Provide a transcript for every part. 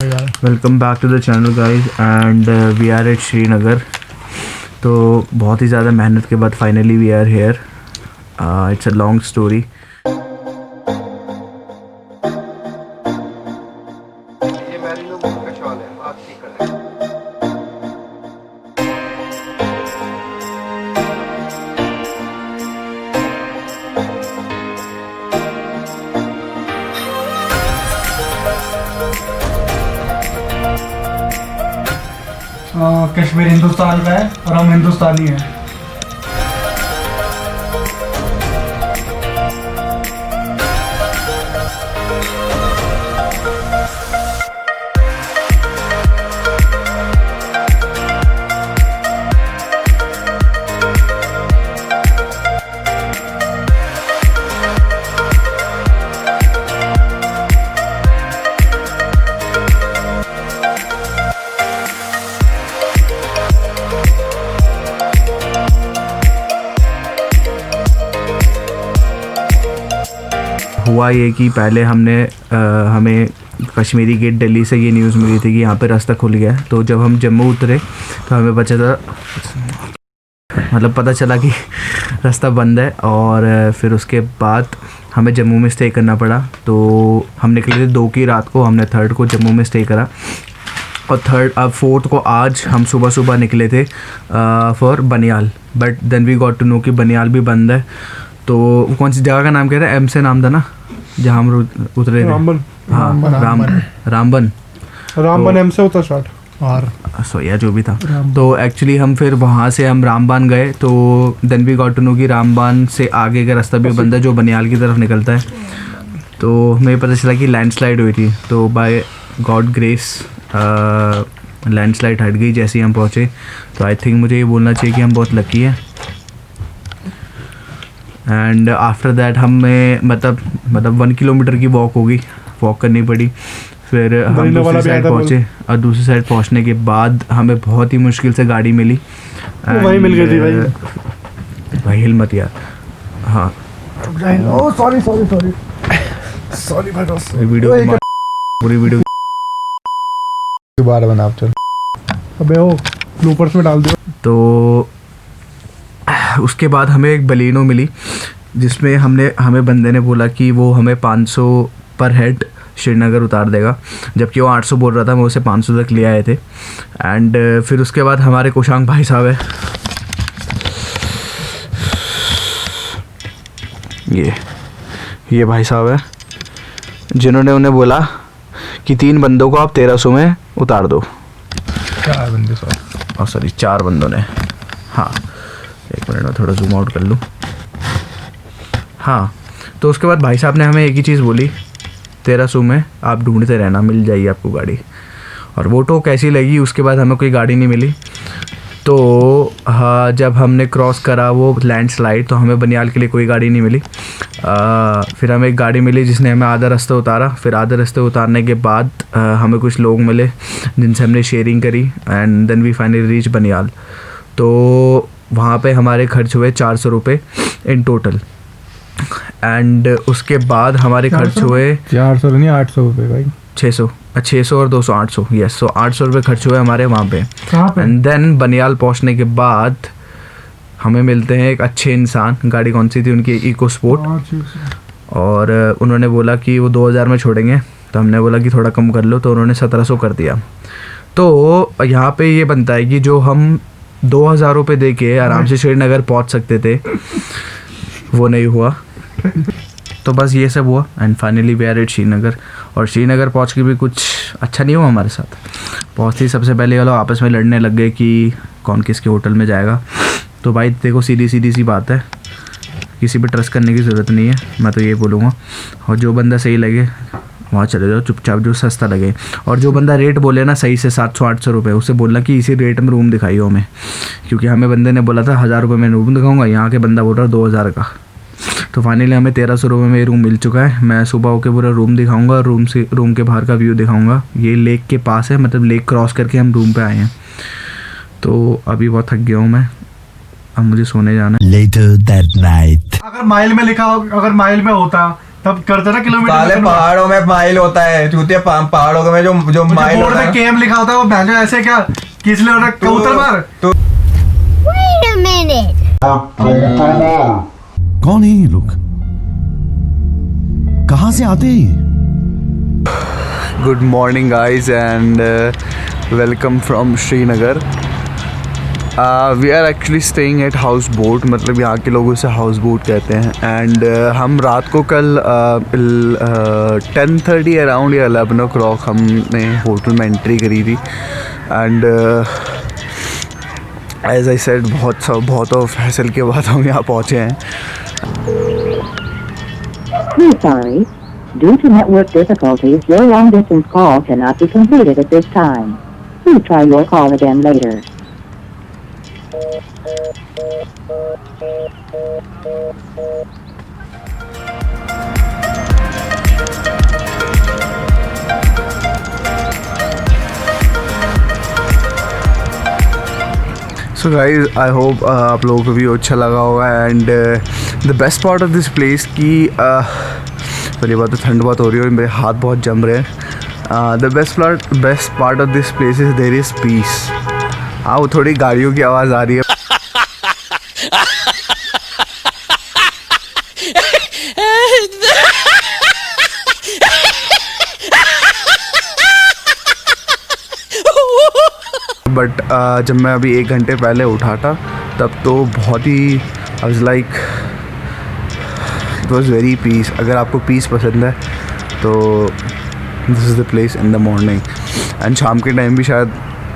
Welcome back to the channel guys and we are at Srinagar. तो बहुत ही ज़्यादा मेहनत के बाद finally we are here. It's a long story. Kashmir Hindustan का है और हम हिंदुस्तानी हैं। हुआ ये कि पहले हमें कश्मीरी गेट दिल्ली से ये न्यूज़ मिली थी कि यहाँ पे रास्ता खुल गया है। तो जब हम जम्मू उतरे तो हमें पता चला कि रास्ता बंद है। और फिर उसके बाद हमें जम्मू में स्टे करना पड़ा। तो हम निकले थे 2 की रात को, हमने 3rd को जम्मू में स्टे करा और 4th को आज हम सुबह निकले थे for Banihal. But then we got to know कि बनियाल भी बंद है। तो कौन सी जगह का नाम कह रहे हैं? एम से नाम था ना जहाँ हम उतरे थे। रामबन। हाँ, रामबन एम से होता स्टार्ट और सो या जो भी था। तो एक्चुअली हम फिर वहाँ से हम रामबान गए। तो then we got to know कि रामबान से आगे का रास्ता भी बंद है जो बनियाल की तरफ निकलता है। तो हमें पता चला कि लैंडस्लाइड हुई थी। तो बाय गॉड ग्रेस लैंडस्लाइड हट गई जैसे ही हम पहुँचे। तो आई थिंक मुझे ये बोलना चाहिए कि हम बहुत लकी हैं। एंड आफ्टर दैट हमें मतलब 1 किलोमीटर की वॉक करनी पड़ी। फिर हम दूसरी साइड पहुँचे और दूसरी साइड पहुँचने के बाद हमें बहुत ही मुश्किल से गाड़ी मिली। वही मिल गई थी भाई हिल मत यार। हाँ सॉरी भाई पूरी वीडियो दोबारा बना आप। चल अबे वो ब्लूपर्स में डाल दियो। तो उसके बाद हमें एक बलिनो मिली जिसमें हमें बंदे ने बोला कि वो हमें 500 पर हेड श्रीनगर उतार देगा, जबकि वो 800 बोल रहा था। मैं उसे 500 तक ले आए थे। एंड फिर उसके बाद हमारे कुशांग भाई साहब है, ये भाई साहब है जिन्होंने उन्हें बोला कि 3 बंदों को आप 1300 में उतार दो। 4 बंदे सॉरी 4 बंदों ने। हाँ एक मिनट में थोड़ा जूम आउट कर लूँ। हाँ तो उसके बाद भाई साहब ने हमें एक ही चीज़ बोली, 1300 में आप ढूंढते रहना, मिल जाएगी आपको गाड़ी। और वो तो कैसी लगी, उसके बाद हमें कोई गाड़ी नहीं मिली। तो हाँ जब हमने क्रॉस करा वो लैंडस्लाइड तो हमें बनियाल के लिए कोई गाड़ी नहीं मिली। फिर हमें एक गाड़ी मिली जिसने हमें आधा रास्ता उतारा। फिर आधे रास्ते उतारने के बाद हमें कुछ लोग मिले जिनसे हमने शेयरिंग करी and then we finally reach Banihal. तो वहाँ पे हमारे खर्च हुए 400 रुपये इन टोटल। एंड उसके बाद हमारे खर्च हुए 400 नहीं 800 रुपये भाई। 600 और 200 800। यस, सो 800 रुपये खर्च हुए हमारे वहाँ पे। एंड देन बनियाल पहुँचने के बाद हमें मिलते हैं एक अच्छे इंसान। गाड़ी कौन सी थी उनकी? EcoSport. और उन्होंने बोला कि वो 2000 में छोड़ेंगे। तो हमने बोला कि थोड़ा कम कर लो। तो उन्होंने 1700 कर दिया। तो यहाँ पे ये बनता है कि जो हम 2000 रुपये दे के आराम से श्रीनगर पहुँच सकते थे वो नहीं हुआ। तो बस ये सब हुआ and finally we are at Srinagar. और श्रीनगर पहुँच के भी कुछ अच्छा नहीं हुआ हमारे साथ। पहुँचते ही सबसे पहले वालों आपस में लड़ने लग गए कि कौन किसके होटल में जाएगा। तो भाई देखो सीधी सी बात है, किसी पे ट्रस्ट करने की ज़रूरत नहीं है, मैं तो ये बोलूँगा। और जो बंदा सही लगे वहाँ चले जाओ चुपचाप, जो सस्ता लगे। और जो बंदा रेट बोले ना सही से 700-800 रुपये, उससे बोलना कि इसी रेट में रूम दिखाइए हमें। क्योंकि हमें बंदे ने बोला था 1000 रुपये में रूम दिखाऊंगा, यहाँ के बंदा बोल रहा 2000 का। तो फाइनली हमें 1300 रुपये में रूम मिल चुका है। मैं सुबह होकर पूरा रूम दिखाऊंगा और रूम के बाहर का व्यू दिखाऊंगा। ये लेक के पास है, मतलब लेक क्रॉस करके हम रूम पे आए हैं। तो अभी बहुत थक गया हूँ मैं, अब मुझे सोने जाना है। Later that night. अगर माइल में लिखा हो, अगर माइल में होता तब करते ना किलोमीटर साले पहाड़ों में माइल होता है चूतिया, पहाड़ों में जो माइल बोर्ड होता में है। केम लिखा होता है वो भैंस ऐसे क्या किस लिए होता कबूतर मार। तो Wait a minute. कौन है ये लोग, कहां से आते हैं ये? Good morning guys and welcome from Srinagar. We are actually staying at houseboat, मतलब यहाँ के लोग उसे हाउस बोट कहते हैं। एंड हम रात को कल 10:30 अराउंड या 11 o'clock हमने होटल में एंट्री करी थी। एंड एज आई सेड बहुत फैसल के बाद हम यहाँ पहुँचे हैं। We're sorry. Due to network difficulties, your long-distance call cannot be completed at this time. Please try your call again later. So guys I hope आप लोगों को भी अच्छा लगा होगा। And the best part of this place की पहली बात तो ठंड बहुत हो रही है और मेरे हाथ बहुत जम रहे हैं। The best part of this place is there is peace. हाँ, वो थोड़ी गाड़ियों की आवाज़ आ रही है। बट जब मैं अभी 1 घंटे पहले उठा था तब तो बहुत ही I was like it was very peace. अगर आपको पीस पसंद है तो this is the place in the morning. And शाम के टाइम भी शायद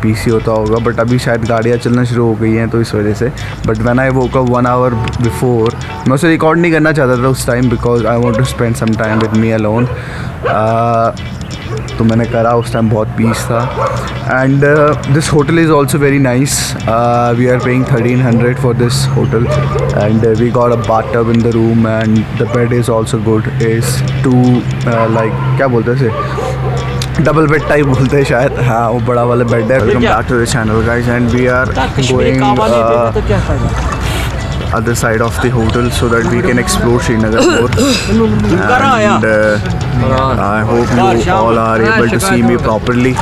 पीस ही होता होगा, बट अभी शायद गाड़ियाँ चलना शुरू हो गई हैं तो इस वजह से। But when I woke up 1 hour before, मैं उसे रिकॉर्ड नहीं करना चाहता था उस time because I want to spend some time with me alone. तो मैंने करा, उस टाइम बहुत पीस था। And this hotel is also very nice. We are paying 1300 for this hotel and we got a bathtub in the room and the bed is also good. Is to like क्या बोलते हैं इसे, double bed type बोलते हैं शायद। हाँ, वो बड़ा वाला बेड है। Welcome back to the channel guys and we are going other side of the hotel so that we can explore Srinagar more. And I hope you all are able to see me properly.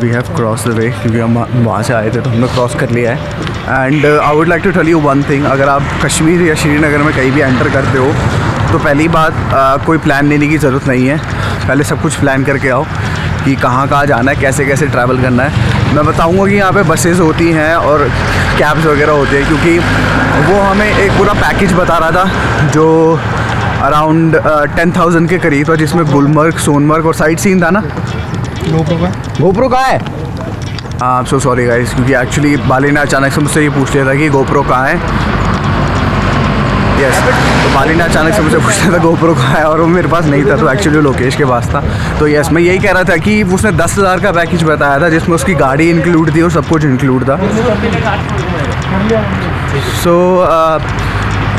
We have crossed the way क्योंकि हम वहाँ से आए थे तो हमने cross कर लिया है। And I would like to tell you one thing, अगर आप कश्मीर या श्रीनगर में कहीं भी एंटर करते हो तो पहली बात कोई प्लान लेने की ज़रूरत नहीं है। पहले सब कुछ प्लान करके आओ कि कहाँ कहाँ जाना है, कैसे कैसे ट्रैवल करना है। मैं बताऊँगा कि यहाँ पे बसेस होती हैं और कैब्स वगैरह होते हैं, क्योंकि वो हमें एक पूरा पैकेज बता रहा था जो अराउंड 10,000 के करीब था, जिसमें गुलमर्ग, सोनमर्ग और साइट सीन था ना। गोप्रो कहाँ है? हाँ, सो सॉरी गाइस, क्योंकि एक्चुअली बाली ने अचानक से मुझसे ये पूछ लिया था कि गोप्रो कहाँ है। यस, तो बाली ने अचानक से मुझे पूछ लिया था गोप्रो कहाँ है और वो मेरे पास नहीं था, तो एक्चुअली लोकेश के पास था। तो यस, मैं यही कह रहा था कि उसने 10,000 का पैकेज बताया था जिसमें उसकी गाड़ी इंक्लूड थी और सब कुछ इंक्लूड था। सो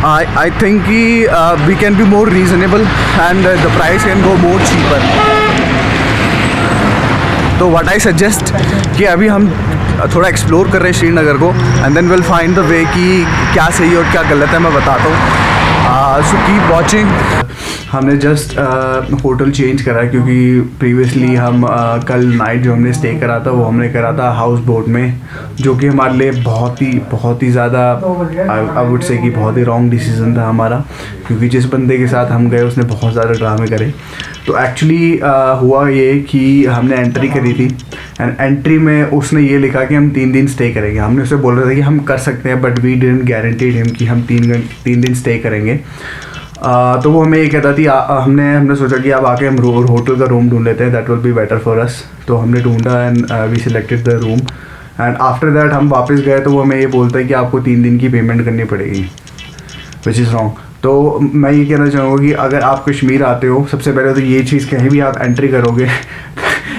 I think we can be more reasonable and the price can go more cheaper. तो what I suggest कि अभी हम थोड़ा एक्सप्लोर कर रहे हैं श्रीनगर को and then will find the way कि क्या सही और क्या गलत है, मैं बताता हूँ। So keep watching. हमने जस्ट होटल चेंज करा क्योंकि प्रीवियसली हम कल नाइट जो हमने स्टे करा था वो हमने करा था हाउस बोट में, जो कि हमारे लिए बहुत ही ज़्यादा आई वुड से कि बहुत ही रॉन्ग डिसीज़न था हमारा, क्योंकि जिस बंदे के साथ हम गए उसने बहुत ज़्यादा ड्रामे करे। तो एक्चुअली हुआ ये कि हमने एंट्री करी थी एंड एंट्री में उसने ये लिखा कि हम 3 दिन स्टे करेंगे। हमने उसे बोल रहा था कि हम कर सकते हैं, but we didn't guaranteed him कि हम 3 दिन स्टे करेंगे। तो वो हमें ये कहता थी, हमने सोचा कि अब आके हम होटल का रूम ढूंढ लेते हैं, that will be better for us. तो हमने ढूंढा and we selected the room and after that हम वापस गए तो वो हमें ये बोलता है कि आपको 3 दिन की पेमेंट करनी पड़ेगी, विच इज़ रॉन्ग। तो मैं ये कहना चाहूँगा कि अगर आप कश्मीर आते हो, सबसे पहले तो ये चीज़ कहीं भी आप एंट्री करोगे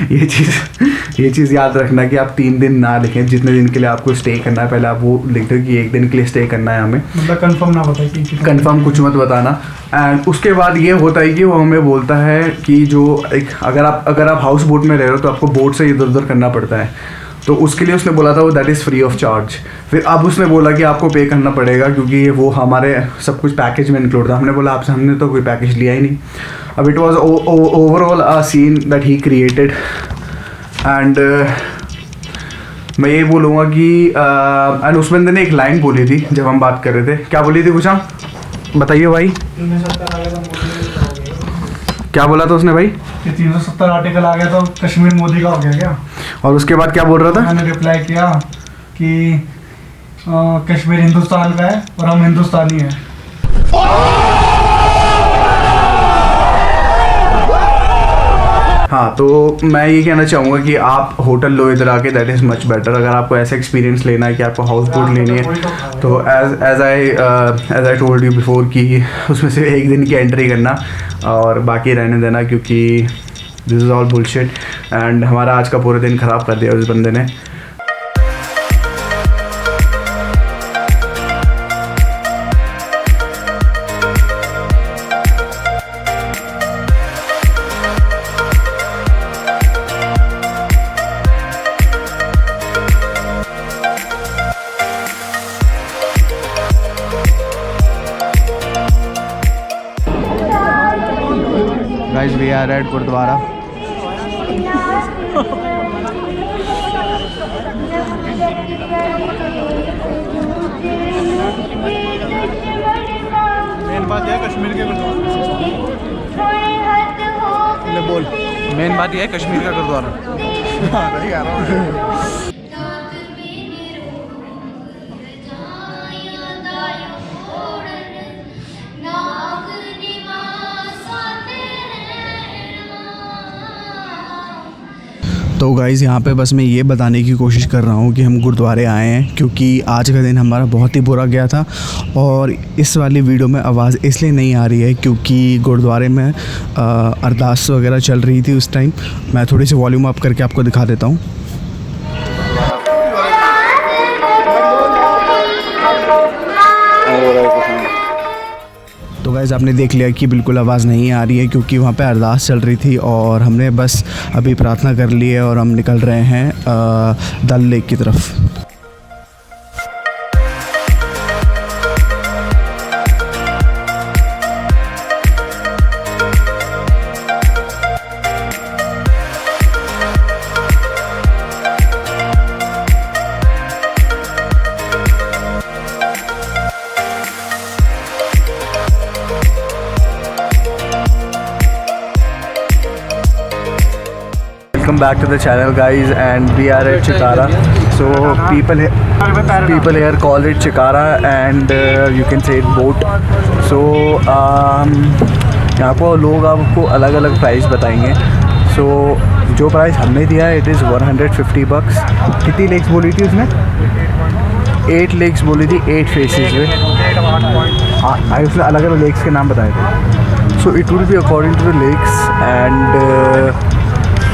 ये चीज़ याद रखना कि आप 3 दिन ना लिखें। जितने दिन के लिए आपको स्टे करना है पहले आप वो लिख दो कि 1 दिन के लिए स्टे करना है हमें, मतलब कंफर्म ना बताइए, कंफर्म कुछ मत बताना। एंड उसके बाद ये होता है कि वो हमें बोलता है कि जो एक अगर आप हाउस बोट में रह रहे हो तो आपको बोट से इधर उधर करना पड़ता है। तो उसके लिए उसने बोला था वो that is free of charge. फिर अब उसने बोला कि आपको पे करना पड़ेगा क्योंकि वो हमारे सब कुछ पैकेज में इंक्लूड था। हमने बोला आपसे हमने तो कोई पैकेज लिया ही नहीं। अब it was overall a seen that he created and मैं ये बोलूँगा कि एंड उस बंदे ने एक लाइन बोली थी जब हम बात कर रहे थे। क्या बोली थी कुछ आप बताइए भाई, क्या बोला था उसने भाई? 370 आर्टिकल आ गया तो कश्मीर मोदी का हो गया क्या? और उसके बाद क्या बोल रहा था? मैंने रिप्लाई किया कि कश्मीर हिंदुस्तान का है और हम हिंदुस्तानी हैं। हाँ, तो मैं ये कहना चाहूँगा कि आप होटल लो इधर आके, दैट इज़ मच बेटर। अगर आपको ऐसा एक्सपीरियंस लेना है कि आपको हाउस बोट लेनी है तो as I told you before कि उसमें से एक दिन की एंट्री करना और बाकी रहने देना, क्योंकि this is all bullshit. And हमारा आज का पूरा दिन ख़राब कर दिया उस बंदे ने। Guys, we are at Gurdwara. Main बात यह है कश्मीर के बोल, मेन बात यह है कश्मीर का गुरुद्वारा। तो गाइज़ यहाँ पे बस मैं ये बताने की कोशिश कर रहा हूँ कि हम गुरुद्वारे आए हैं क्योंकि आज का दिन हमारा बहुत ही बुरा गया था। और इस वाली वीडियो में आवाज़ इसलिए नहीं आ रही है क्योंकि गुरुद्वारे में अरदास वगैरह चल रही थी उस टाइम। मैं थोड़ी सी वॉल्यूम अप करके आपको दिखा देता हूँ। तो गाइज़ आपने देख लिया कि बिल्कुल आवाज़ नहीं आ रही है क्योंकि वहाँ पे अरदास चल रही थी और हमने बस अभी प्रार्थना कर ली है और हम निकल रहे हैं डल लेक की तरफ। Welcome back to the channel, guys, and we are at Chikara. So people here call it Chikara, and you can say it boat. So यहाँ पर लोग आपको अलग अलग प्राइस बताएंगे। So जो प्राइस हमने दिया है इट इज़ 150 bucks। कितनी लेक्स बोली थी उसने? 8 लेक्स बोली थी, 8 फेसेस में। उसने अलग अलग लेक्स के नाम बताए थे। So it will be according to the lakes and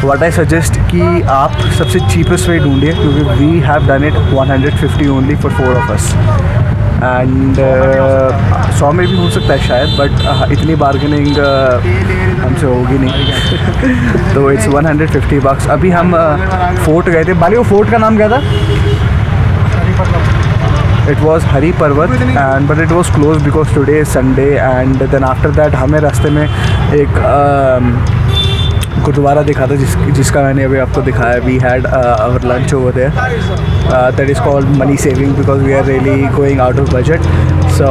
what I suggest कि आप सबसे चीपेस्ट वे ढूंढिए क्योंकि we have done it 150 only for 4 of us and 100 में भी हो सकता है शायद, बट इतनी बार्गेनिंग हमसे होगी नहीं। तो इट्स 150 bucks। अभी हम फोर्ट गए थे। बाली वो फोर्ट का नाम क्या था? It was Hari Parbat and but it was close because today is Sunday. And then after that हमें रास्ते में एक गुरुद्वारा दिखा था जिसका मैंने अभी आपको दिखाया। We had our lunch over there that is called money saving because we are really going out of budget. So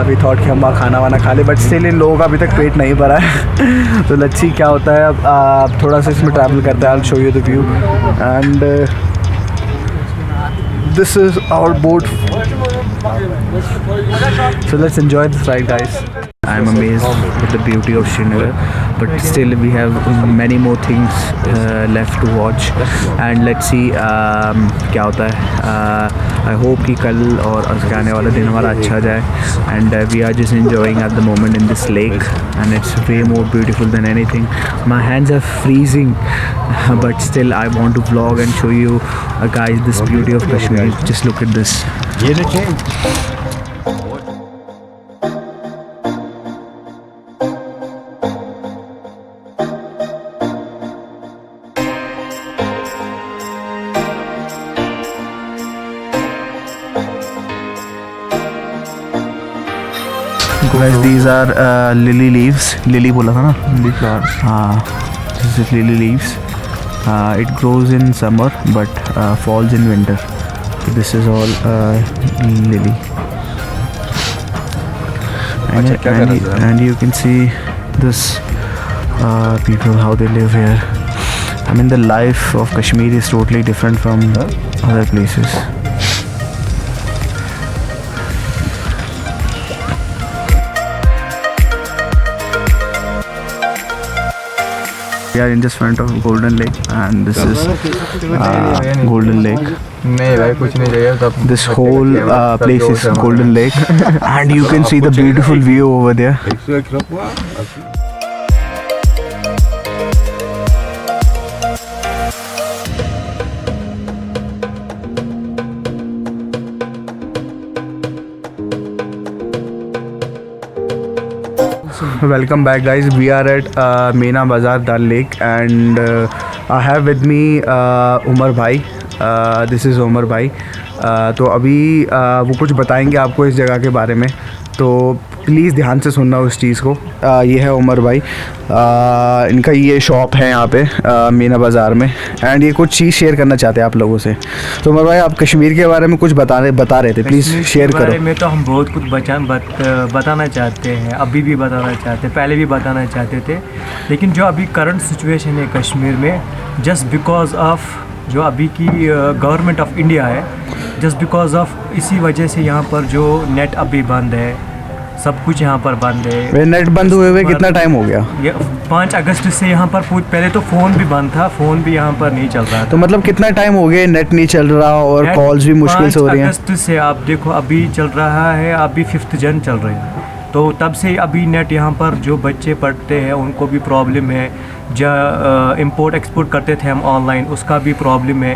we thought कि हम वहाँ खाना वाना खा लें, बट स्टिल इन लोगों का अभी तक पेट नहीं भरा है। तो लेट्स सी क्या होता है। अब थोड़ा सा इसमें ट्रैवल करते हैं। I will show you the view and this is our boat. So let's enjoy this ride, guys. I'm amazed with the beauty of Srinagar, but still we have many more things left to watch, and let's see क्या होता है। I hope कि कल और उसके आने वाला दिन हमारा अच्छा जाए, and we are just enjoying at the moment in this lake, and it's way more beautiful than anything. My hands are freezing, but still I want to vlog and show you guys this beauty of Kashmir. Just look at this. Guys these are lily leaves, lily बोला था ना, lily flowers. हाँ, this is lily leaves. It grows in summer but falls in winter. So this is all lily. And you can see this people, how they live here. I mean, the life of Kashmir is totally different from other places. We are in just front of Golden Lake, and this is Golden Lake. नहीं भाई कुछ नहीं चाहिए तब। This whole place is Golden Lake, and you can see the beautiful view over there. Welcome back, guys. We are at Meena Bazaar, Dal Lake, and I have with me Umar भाई. This is Umar भाई. तो अभी वो कुछ बताएंगे आपको इस जगह के बारे में, तो प्लीज़ ध्यान से सुनना उस चीज़ को. ये है उमर भाई. इनका ये शॉप है यहाँ पे मीना बाज़ार में, एंड ये कुछ चीज़ शेयर करना चाहते हैं आप लोगों से. तो उमर भाई, आप कश्मीर के बारे में कुछ बता रहे थे, प्लीज़ शेयर करो. बारे में तो हम बहुत कुछ बताना चाहते हैं, अभी भी बताना चाहते हैं, पहले भी बताना चाहते थे, लेकिन जो अभी करंट सिचुएशन है कश्मीर में, जस्ट बिकॉज ऑफ जो अभी की गवर्नमेंट ऑफ इंडिया है, जस्ट बिकॉज ऑफ इसी वजह से यहाँ पर जो नेट अभी बंद है, सब कुछ यहाँ पर बंद है. वे नेट बंद हुए हुए कितना टाइम हो गया? 5 अगस्त से यहाँ पर पहले तो फ़ोन भी बंद था, फ़ोन भी यहाँ पर नहीं चल रहा था. तो मतलब कितना टाइम हो गया नेट नहीं चल रहा और कॉल्स भी मुश्किल से हो रही हैं? 5 अगस्त से आप देखो अभी चल रहा है, अभी 5 जन चल रहे हैं, तो तब से अभी नेट यहाँ पर जो बच्चे पढ़ते हैं उनको भी प्रॉब्लम है. जो इंपोर्ट एक्सपोर्ट करते थे हम ऑनलाइन, उसका भी प्रॉब्लम है.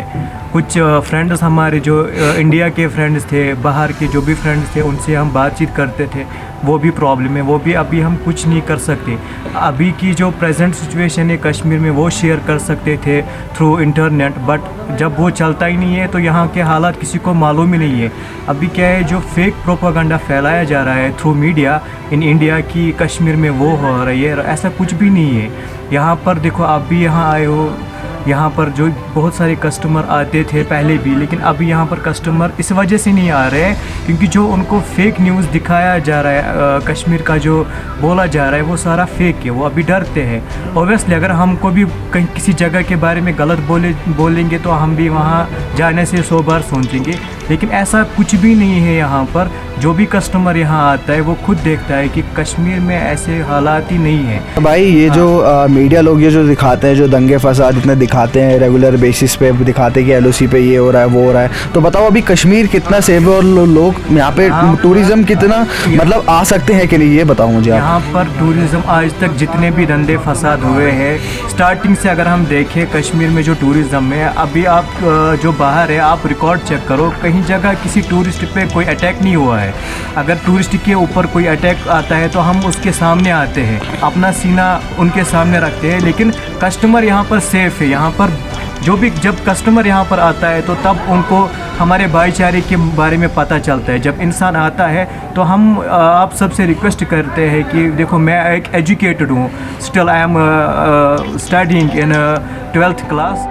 कुछ फ्रेंड्स हमारे जो इंडिया के फ्रेंड्स थे, बाहर के जो भी फ्रेंड्स थे, उनसे हम बातचीत करते थे, वो भी प्रॉब्लम है, वो भी अभी हम कुछ नहीं कर सकते. अभी की जो प्रेजेंट सिचुएशन है कश्मीर में, वो शेयर कर सकते थे थ्रू इंटरनेट, बट जब वो चलता ही नहीं है तो यहाँ के हालात किसी को मालूम ही नहीं है. अभी क्या है, जो फेक प्रोपागेंडा फैलाया जा रहा है थ्रू मीडिया इन इंडिया की कश्मीर में, वो हो रही है. ऐसा कुछ भी नहीं है. यहाँ पर देखो, आप भी यहाँ आए हो, यहाँ पर जो बहुत सारे कस्टमर आते थे पहले भी, लेकिन अभी यहाँ पर कस्टमर इस वजह से नहीं आ रहे हैं क्योंकि जो उनको फेक न्यूज़ दिखाया जा रहा है, कश्मीर का जो बोला जा रहा है, वो सारा फेक है. वो अभी डरते हैं. ओबियसली अगर हमको भी कहीं किसी जगह के बारे में गलत बोलेंगे तो हम भी वहाँ जाने से 100 बार सोचेंगे, लेकिन ऐसा कुछ भी नहीं है. यहाँ पर जो भी कस्टमर यहाँ आता है वो खुद देखता है कि कश्मीर में ऐसे हालात ही नहीं है. भाई ये जो मीडिया लोग ये जो दिखाते हैं, जो दंगे फसाद इतने दिखाते हैं, रेगुलर बेसिस पे दिखाते हैं कि LOC पे ये हो रहा है, वो हो रहा है, तो बताओ अभी कश्मीर कितना सेफ है और लोग यहाँ पे टूरिज्म कितना मतलब आ सकते हैं कि नहीं, ये बताओ मुझे. यहाँ पर टूरिज्म आज तक जितने भी धंधे फसाद हुए हैं, स्टार्टिंग से अगर हम देखें कश्मीर में जो टूरिज्म है, अभी आप जो बाहर है आप रिकॉर्ड चेक करो, कहीं जगह किसी टूरिस्ट पे कोई अटैक नहीं हुआ है. अगर टूरिस्ट के ऊपर कोई अटैक आता है तो हम उसके सामने आते हैं, अपना सीना उनके सामने रखते हैं, लेकिन कस्टमर यहाँ पर सेफ़ है. यहाँ पर जब कस्टमर यहाँ पर आता है तो तब उनको हमारे भाईचारे के बारे में पता चलता है. जब इंसान आता है तो हम आप सबसे रिक्वेस्ट करते हैं कि देखो, मैं एक एजुकेटेड हूँ, still I am studying in 12th class.